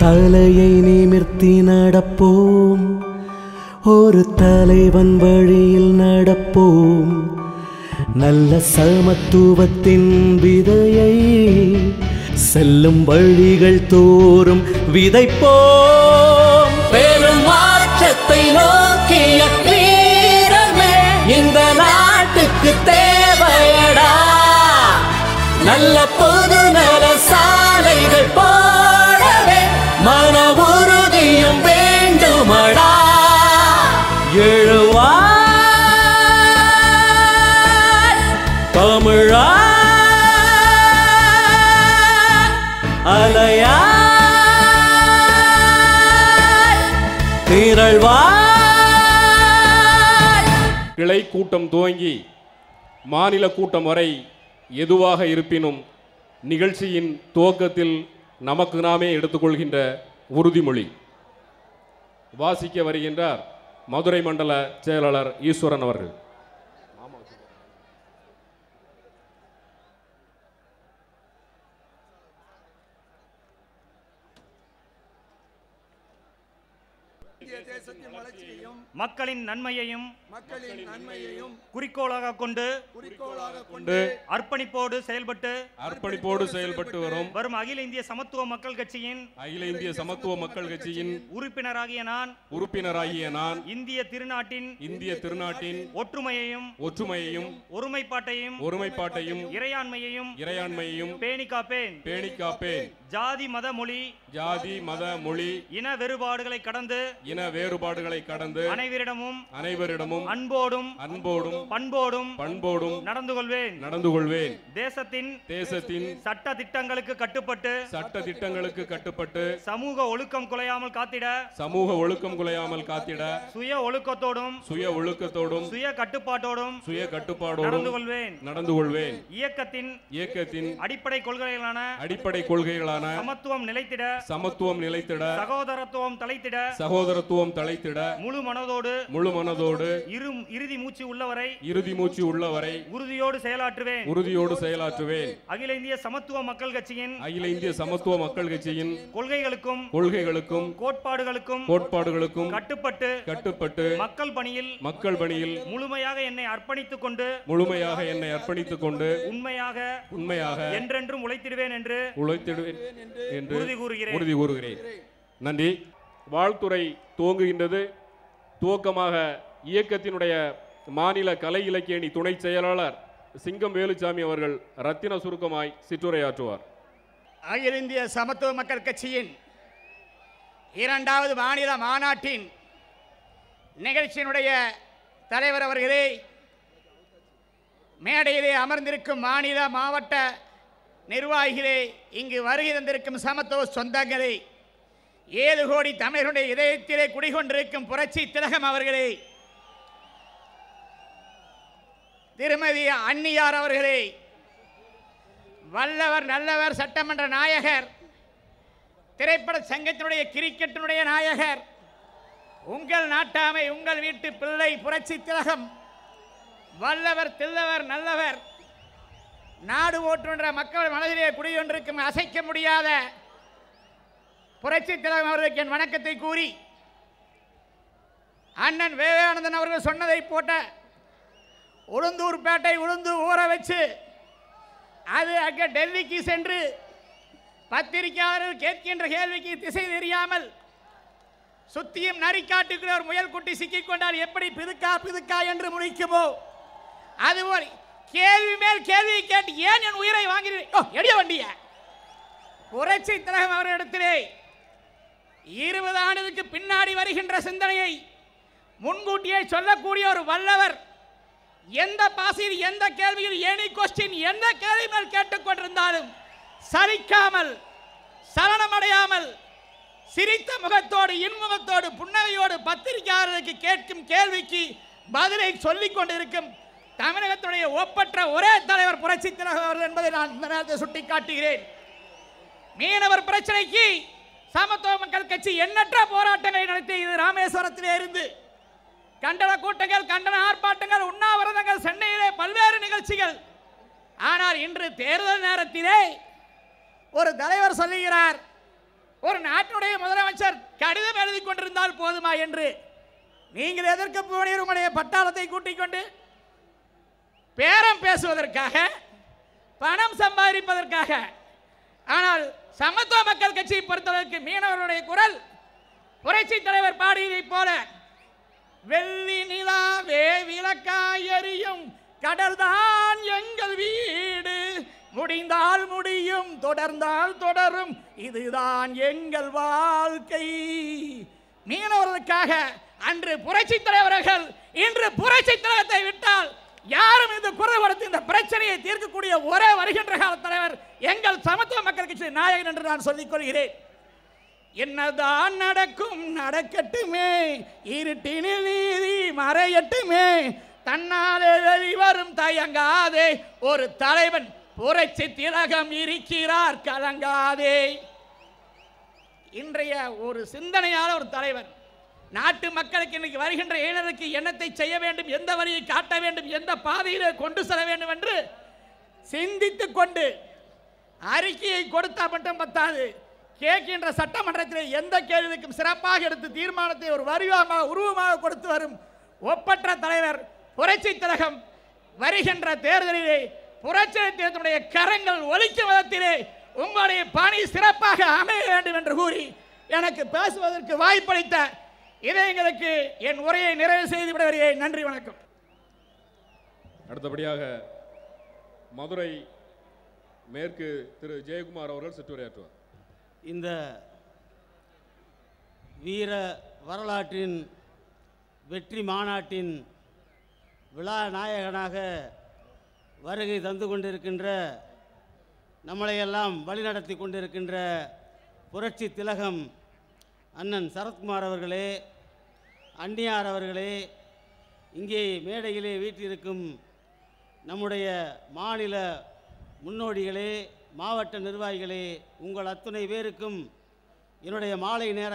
தலையை நிமிர்த்தி நடப்போம், ஒரு தலைவன் வழியில் நடப்போம். நல்ல சமத்துவத்தின் விதையை செல்லும் வழிகள் தோறும் விதைப்போம். பெரும் மாற்றத்தை நோக்கிய வீரமே இந்த நாட்டுக்கு தேவையடா. நல்ல பொது நல சாலைகள் போடவே மன உறுதியும் வேண்டுமடா. எழுவா தமிழா அலையா திரள்வாய். கிளை கூட்டம் துவங்கி மாநில கூட்டம் வரை எதுவாக இருப்பினும் நிகழ்ச்சியின் துவக்கத்தில் நமக்கு நாமே எடுத்துக்கொள்கின்ற உறுதிமொழி வாசிக்க வருகின்றார் மதுரை மண்டல செயலாளர் ஈஸ்வரன் அவர்கள். மக்களின் நன்மையையும் குறிக்கோளாக கொண்டு அர்ப்பணிப்போடு செயல்பட்டு வரும் அகில இந்திய சமத்துவ மக்கள் கட்சியின் உறுப்பினராகிய நான் இந்திய திருநாட்டின் ஒற்றுமையையும் ஒருமைப்பாட்டையும் இறையாண்மையையும் பேணி காப்பேன். ஜாதி மத மொழி இன வேறுபாடுகளை கடந்து அனைவரிடமும் அன்போடும் பண்போடும் நடந்து கொள்வேன். தேசத்தின் சட்ட திட்டங்களுக்கு கட்டுப்பட்டு சமூக ஒழுக்கம் குலையாமல் காத்திட சுய ஒழுக்கத்தோடும் சுய கட்டுப்பாட்டோடும் நடந்து கொள்வேன். இயக்கத்தின் அடிப்படை கொள்கைகளான சமத்துவம் நிலைத்திட சகோதரத்துவம் தலைத்திட முழு மனதோடு இறுதி மூச்சு உள்ளவரை உறுதியோடு செயலாற்றுவேன். அகில இந்திய சமத்துவ மக்கள் கட்சியின் கொள்கைகளுக்கும் கோட்பாடுகளுக்கும் கட்டுப்பட்டு மக்கள் பணியில் முழுமையாக என்னை அர்ப்பணித்துக் கொண்டு உண்மையாக என்றென்றும் உழைத்திடுவேன் என்று உறுதி கூறுகிறேன். நன்றி. வாழ்த்துறை துவங்குகின்றது. துவக்கமாக இயக்கத்தினுடைய மாநில கலை இலக்கிய அணி துணை செயலாளர் சிங்கம் வேலுச்சாமி அவர்கள் ரத்தின சுருக்கமாய் சிற்றுரையாற்றுவார். அகில இந்திய சமத்துவ மக்கள் கட்சியின் 2வது மாநில மாநாட்டின் நிகழ்ச்சியினுடைய தலைவர் அவர்களே, மேடையிலே அமர்ந்திருக்கும் மாநில மாவட்ட நிர்வாகிகளே, இங்கு வருகை தந்திருக்கும் சமத்துவ சொந்தங்களே, 7 கோடி தமிழர்களுடைய இதயத்திலே குடிகொண்டிருக்கும் புரட்சி திலகம் அவர்களே, திருமதி அன்னியார் அவர்களே, வல்லவர் நல்லவர் சட்டமன்ற நாயகர், திரைப்பட சங்கத்தினுடைய கிரிக்கெட்டினுடைய நாயகர், உங்கள் நாட்டாமை உங்கள் வீட்டு பிள்ளை புரட்சி திலகம், வல்லவர் தில்லவர் நல்லவர், நாடு ஓட்டுகின்ற மக்கள் மனதிலே குடிகொண்டிருக்கும் அசைக்க முடியாத புரட்சி திலகம் அவர்களுக்கு என் வணக்கத்தை கூறி, அண்ணன் விவேகானந்தன் அவர்கள் சொன்னதை போட்ட உளுந்தூர்பேட்டை உளுந்து ஊற வச்சு அது அங்கே டெல்லிக்கு சென்று பத்திரிகையாளர்கள் கேட்கின்ற கேள்விக்கு திசை தெரியாமல் சுத்தியும் நரிக்காட்டுக்குள்ள ஒரு முயல் குட்டி சிக்கிக் கொண்டால் எப்படி பிதுக்கா என்று முடிக்குமோ அதுபோல் கேள்வி மேல் கேள்வி கேட்டு ஏன் என் உயிரை வாங்கிறீர்கள் எடிய வண்டிய புரட்சி திலகம் அவர்களிடத்திலே 20 ஆண்டுக்கு பின்னாடி வருகின்ற சிந்தனையை முன்கூட்டியே சொல்லக்கூடிய ஒரு வல்லவர், எந்த பாசியில் எந்த கேள்வியில் எனி கொஸ்டின் எந்த கேள்வி மேல் கேட்டுக்கொண்டிருந்தாலும் சலிக்காமல் சலனமடையாமல் சிரித்த முகத்தோடு இன்முகத்தோடு புன்னகையோடு பத்திரிகையாளர்களுக்கு கேட்கும் கேள்விக்கு பதிலை சொல்லிக் கொண்டிருக்கும் தமிழகத்துடைய ஒப்பற்ற ஒரே தலைவர் புரட்சி திலகம் அவர்கள் என்பதை நான் இந்த நேரத்தில் சுட்டிக்காட்டுகிறேன். மீனவர் பிரச்சனைக்கு சமத்துவ மக்கள் கட்சி எண்ணற்ற போராட்டங்களை நடத்தியது. ராமேஸ்வரத்திலே இருந்து கண்டன கூட்டங்கள், கண்டன ஆர்ப்பாட்டங்கள், உண்ணாவிரதங்கள், சென்னையிலே பல்வேறு நிகழ்ச்சிகள். ஆனால் இன்று தேர்தல் நேரத்திலே ஒரு தலைவர் சொல்லுகிறார், ஒரு நாட்டினுடைய முதலமைச்சர் கடிதம் எழுதி கொண்டிருந்தால் போதுமா என்று நீங்கள் எதற்கு போனீர்? உங்களுடைய பட்டாளத்தை கூட்டிக் கொண்டு பேரம் பேசுவதற்காக, பணம் சம்பாதிப்பதற்காக. ஆனால் சமத்துவ மக்கள் கட்சியை பொறுத்தவரைக்கு மீனவர்களுடைய குரல் புரட்சி தலைவர் பாடியதைப் போல, வெள்ளி நிலாவே விளக்காய் எரியும் கடல்தான் எங்கள் வீடு, முடிந்தால் முடியும் தொடர்ந்தால் தொடரும் இதுதான் எங்கள் வாழ்க்கை. மீனவர்களுக்காக அன்று புரட்சி தலைவர்கள், இன்று புரட்சி தலைவரை விட்டால் யாரும் இந்த குரல் கொடுத்து இந்த பிரச்சனையை தீர்க்கக்கூடிய ஒரே வருகின்ற கால தலைவர் எங்கள் சமத்துவ மக்கள் கட்சி நாயகன் என்று நான் சொல்லிக் கொள்கிறேன். என்னதான் நடக்கும் நடக்கட்டுமே, இருட்டினில் நீதி மறையட்டுமே, தன்னாலே வெளிவரும் தயங்காதே, ஒரு தலைவன் புரட்சி திலகம் இருக்கிறார் கலங்காதே. இன்றைய ஒரு சிந்தனையால ஒரு தலைவர் நாட்டு மக்களுக்கு இன்னைக்கு வருகின்ற இளைஞருக்கு என்னத்தை செய்ய வேண்டும், எந்த வழியை காட்ட வேண்டும், எந்த பாதையிலே கொண்டு செல்ல வேண்டும் என்று சிந்தித்துக் கொண்டு அறிக்கையை கொடுத்தா மட்டும் பத்தாது, கேட்கின்ற சட்டமன்றத்தில் எந்த கேள்விக்கும் சிறப்பாக எடுத்து தீர்மானத்தை ஒரு வடிவமாக உருவமாக கொடுத்து வரும் ஒப்பற்ற தலைவர் புரட்சி திலகம் வருகின்ற தேர்தலிலே புரட்சி திலகத்தினுடைய கரங்கள் ஒலிக்கும் விதத்திலே உங்களுடைய பணி சிறப்பாக அமைய வேண்டும் என்று கூறி எனக்கு பேசுவதற்கு வாய்ப்பளித்த இதயங்களுக்கு என் உரையை நிறைவு செய்து விட வருகிறேன். நன்றி, வணக்கம். அடுத்தபடியாக மதுரை மேற்கு திரு ஜெயக்குமார் அவர்கள் சிற்றுரையாற்றுவார். இந்த வீர வரலாற்றின் வெற்றி மாநாட்டின் விழா நாயகனாக வருகை தந்து கொண்டிருக்கின்ற, நம்மளையெல்லாம் வழிநடத்தி கொண்டிருக்கின்ற புரட்சி திலகம் அண்ணன் சரத்குமார் அவர்களே, அன்னியார் அவர்களே, இங்கே மேடையிலே வீற்றிருக்கும் நம்முடைய மாநில முன்னோடிகளே, மாவட்ட நிர்வாகிகளே, உங்கள் அத்துணை பேருக்கும் என்னுடைய மாலை நேர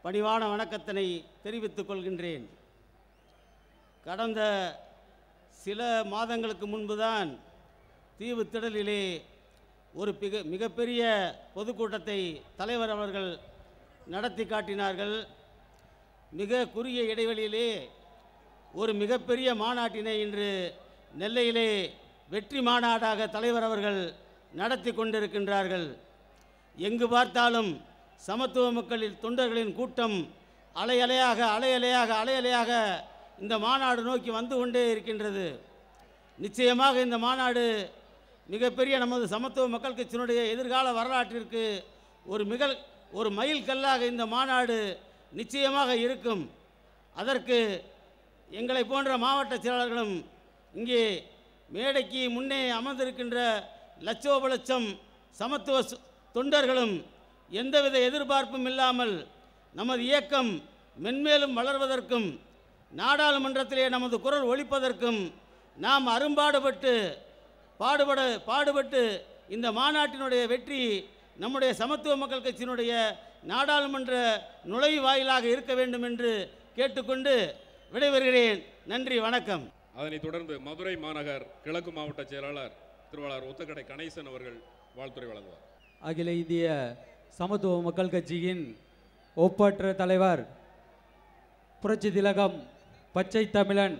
பணிவான வணக்கத்தினை தெரிவித்துக் கொள்கின்றேன். கடந்த சில மாதங்களுக்கு முன்புதான் தீவு திடலிலே ஒரு மிகப்பெரிய பொதுக்கூட்டத்தை தலைவர் அவர்கள் நடத்தி காட்டினார்கள். மிக குறுகிய இடைவெளியிலே ஒரு மிகப்பெரிய மாநாட்டினை இன்று நெல்லையிலே வெற்றி மாநாடாக தலைவர் அவர்கள் நடத்தி கொண்டிருக்கின்றார்கள். எங்கு பார்த்தாலும் சமத்துவ மக்களின் தொண்டர்களின் கூட்டம் அலையலையாக அலையலையாக அலையலையாக இந்த மாநாடு நோக்கி வந்து கொண்டே இருக்கின்றது. நிச்சயமாக இந்த மாநாடு மிகப்பெரிய நமது சமத்துவ மக்கள் கட்சியினுடைய எதிர்கால வரலாற்றிற்கு ஒரு மைல் கல்லாக இந்த மாநாடு நிச்சயமாக இருக்கும். அதற்கு எங்களை போன்ற மாவட்ட செயலாளர்களும் இங்கே மேடைக்கு முன்னே அமர்ந்திருக்கின்ற லட்சோப லட்சம் சமத்துவ தொண்டர்களும் எந்தவித எதிர்பார்ப்பும் இல்லாமல் நமது இயக்கம் மென்மேலும் வளர்வதற்கும் நாடாளுமன்றத்திலே நமது குரல் ஒலிப்பதற்கும் நாம் பாடுபட்டு இந்த மாநாட்டினுடைய வெற்றி நம்முடைய சமத்துவ மக்கள் கட்சியினுடைய நாடாளுமன்ற நுழைவு வாயிலாக இருக்க வேண்டும் என்று கேட்டுக்கொண்டு விடைபெறுகிறேன். நன்றி, வணக்கம். அதனைத் தொடர்ந்து மதுரை மாநகர் கிழக்கு மாவட்ட செயலாளர் திருவாளர் ஒத்தக்கடை கணேசன் அவர்கள் வாழ்த்துரை வழங்குவார். அகில இந்திய சமத்துவ மக்கள் கட்சியின் ஒப்பற்ற தலைவர் புரட்சி திலகம் பச்சை தமிழன்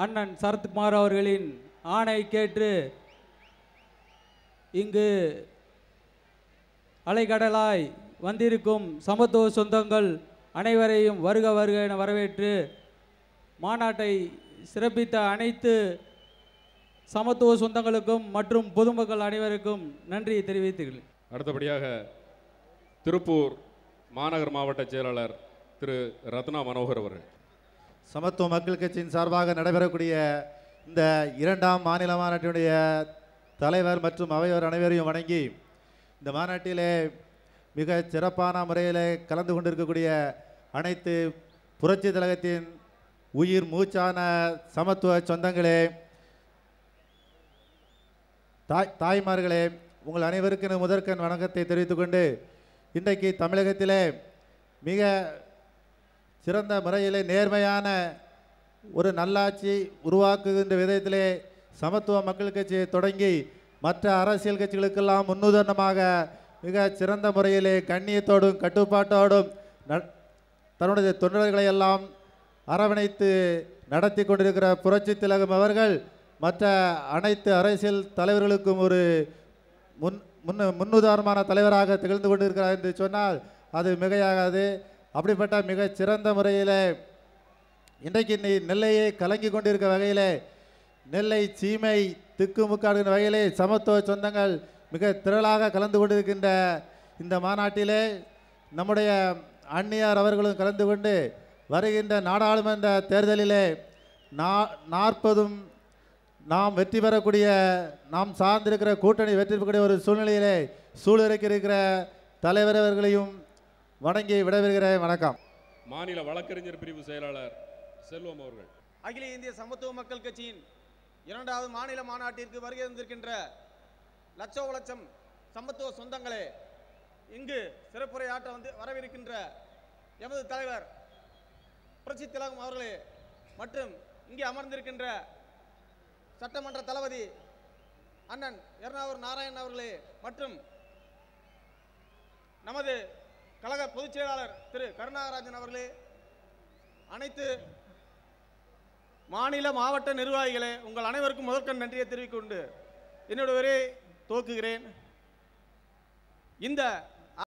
அண்ணன் சரத்குமார் அவர்களின் ஆணை கேட்டு இங்கு அலைக்கடலாய் வந்திருக்கும் சமத்துவ சொந்தங்கள் அனைவரையும் வருக வருக என வரவேற்று மாநாட்டை சிறப்பித்த அனைத்து சமத்துவ சொந்தங்களுக்கும் மற்றும் பொதுமக்கள் அனைவருக்கும் நன்றி தெரிவித்துள்ளேன். அடுத்தபடியாக திருப்பூர் மாநகர் மாவட்ட செயலாளர் திரு ரத்னா மனோகர் அவர்கள். சமத்துவ மக்கள் கட்சியின் சார்பாக நடைபெறக்கூடிய இந்த இரண்டாம் மாநில மாநாட்டினுடைய தலைவர் மற்றும் அவையோர் அனைவரையும் வணங்கி, இந்த மாநாட்டிலே மிக சிறப்பான முறையில் கலந்து கொண்டிருக்கக்கூடிய அனைத்து புரட்சி திலகத்தின் உயிர் மூச்சான சமத்துவ சொந்தங்களே, தாய்மார்களே, உங்கள் அனைவருக்கும் முதற்கண் வணக்கத்தை தெரிவித்துக்கொண்டு, இன்றைக்கு தமிழகத்திலே மிக சிறந்த முறையிலே நேர்மையான ஒரு நல்லாட்சி உருவாக்குகின்ற விதத்திலே சமத்துவ மக்கள் கட்சியை தொடங்கி மற்ற அரசியல் கட்சிகளுக்கெல்லாம் முன்னுதாரணமாக மிக சிறந்த முறையிலே கண்ணியத்தோடும் கட்டுப்பாட்டோடும் தன்னுடைய தொண்டர்களை எல்லாம் அரவணைத்து நடத்தி கொண்டிருக்கிற புரட்சி திலகம் அவர்கள் மற்ற அனைத்து அரசியல் தலைவர்களுக்கும் ஒரு முன்னுதாரணமான தலைவராக திகழ்ந்து கொண்டிருக்கிறார் என்று சொன்னால் அது மிகையாகாது. அப்படிப்பட்ட மிக சிறந்த முறையில் இன்றைக்கு நெல்லையை கலங்கி கொண்டிருக்கிற வகையில் நெல்லை சீமை திக்குமுக்காடுகிற வகையிலே சமத்துவ சொந்தங்கள் மிக திரளாக கலந்து கொண்டிருக்கின்ற இந்த மாநாட்டிலே நம்முடைய அந்நியார் அவர்களும் கலந்து கொண்டு வருகின்ற நாடாளுமன்ற தேர்தலிலே 40 நாம் வெற்றி பெறக்கூடிய நாம் சார்ந்திருக்கிற கூட்டணி வெற்றி பெறக்கூடிய ஒரு சூழ்நிலையிலே சூழ்நிலைக்கிருக்கிற தலைவர் அவர்களையும் வணங்கி விடைபெறுகிறேன். வணக்கம். மாநில வழக்கறிஞர் பிரிவு செயலாளர் செல்வம் அவர்கள். அகில இந்திய சமத்துவ மக்கள் கட்சியின் 2வது மாநில மாநாட்டிற்கு வருகை தந்திருக்கின்ற லட்சம் சமத்துவ சொந்தங்களே, இங்கு சிறப்புரையாற்ற வரவிருக்கின்ற எமது தலைவர் புரட்சி திலகம் அவர்களே மற்றும் இங்கே அமர்ந்திருக்கின்ற சட்டமன்ற தளபதி அண்ணன் எர்ணாவூர் நாராயணன் அவர்களே மற்றும் நமது கழக பொதுச் செயலாளர் திரு கருணாகராஜன் அவர்களே, அனைத்து மாநில மாவட்ட நிர்வாகிகளே, உங்கள் அனைவருக்கும் முதற்கண் நன்றியை தெரிவித்துக் கொண்டு என்னுடைய உரையை துவக்குகிறேன். இந்த